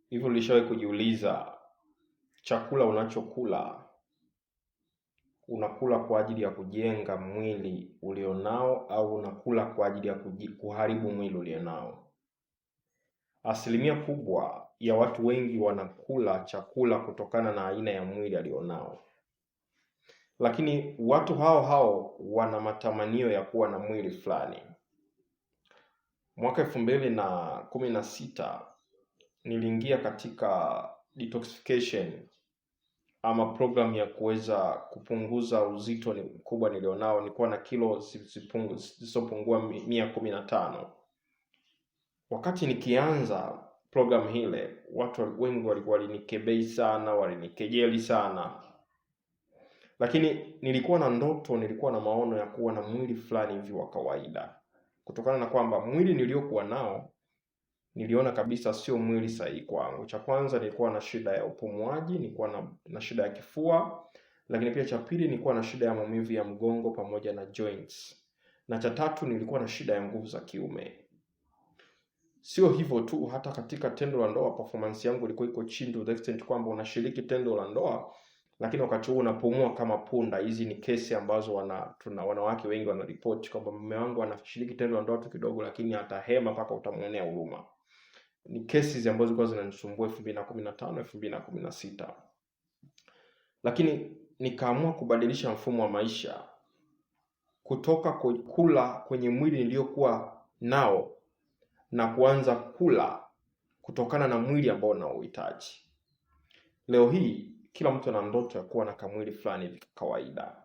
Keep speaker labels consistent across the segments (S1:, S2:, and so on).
S1: Hivyo ulishawahi kujiuliza chakula unachokula unakula kwa ajili ya kujenga mwili ulionao au unakula kwa ajili ya kuharibu mwili ulionao? Asilimia kubwa ya watu wengi wanakula chakula kutokana na aina ya mwili alionao, lakini watu hao wana matamanio ya kuwa na mwili fulani. Mwaka 2016 niliingia katika detoxification ama program ya kuweza kupunguza uzito mkubwa nilionao. Nilikuwa na kilo zisizopungua 115. Wakati nikianza program hile, watu wengi walinikebei sana, walinikejeli sana. Lakini nilikuwa na ndoto, nilikuwa na maono ya kuwa na mwili fulani hivi wa kawaida. Kutokana na kwamba mwili niliokuwa nao niliona kabisa sio mwili sahihi kwangu. Cha kwanza nilikuwa na shida ya upumuaji, nilikuwa na shida ya kifua, lakini pia cha pili nilikuwa na shida ya maumivu ya mgongo pamoja na joints. Na cha tatu nilikuwa na shida ya nguvu za kiume. Sio hivyo tu, hata katika tendo la ndoa performance yangu ilikuwa iko chini to the extent kwamba unashiriki tendo la ndoa lakini wakati huo unapumua kama punda. Hizi ni kesi ambazo wanawake wengi wanaripoti kwamba mume wangu anashiriki tendo la ndoa tu kidogo lakini atahema mpaka utamuonea huruma. Ni kesi ambazo zilikuwa zinanisumbua 2015, 2016. Lakini nikaamua kubadilisha mfumo wa maisha kutoka kula kwenye mwili niliokuwa nao na kuanza kula kutokana na mwili ambao naohitaji. Leo hii kila mtu ana ndoto ya kuwa na kamwili fulani hivi kawaida,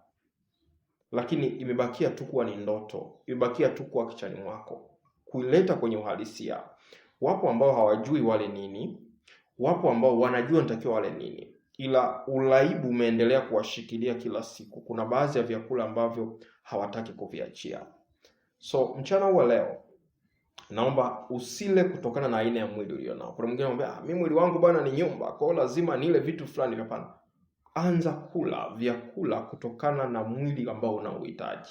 S1: lakini imebakia tu kuwa ni ndoto, imebakia tu kuwa kichwani mwako. Kuileta kwenye uhalisia, wapo ambao hawajui wale nini, wapo ambao wanajua natakiwa wale nini, ila ulaibu umeendelea kuwashikilia kila siku. Kuna baadhi ya vyakula ambavyo hawataki kuviachia. So mchana wa leo naomba usile kutokana na aina ya mwili ulionao. Kuna mwingine anambia, mimi mwili wangu bwana ni nyumba, kwa hiyo lazima nile vitu fulani. Hapana. Anza kula vyakula kutokana na mwili ambao unaohitaji.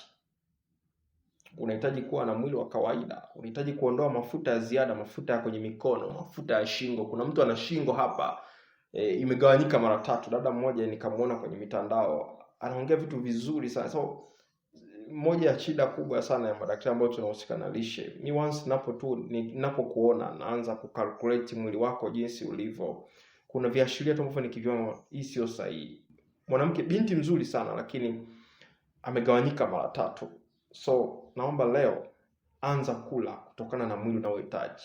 S1: Unahitaji kuwa na mwili wa kawaida, unahitaji kuondoa mafuta ya ziada, mafuta ya kwenye mikono, mafuta ya shingo. Kuna mtu ana shingo hapa imegawanyika mara 3. Dada mmoja nikamuona kwenye mitandao anaongea vitu vizuri sana. So moja ya shida kubwa sana ya madaktari ambao tunahusika na lishe ni once ninapokuona naanza kucalculate mwili wako jinsi ulivyo, kuna viashiria tu ambavyo nikiviona hii sio sahihi. Mwanamke binti mzuri sana lakini amegawanyika mara 3. So naomba leo anza kula kutokana na mwili unaohitaji.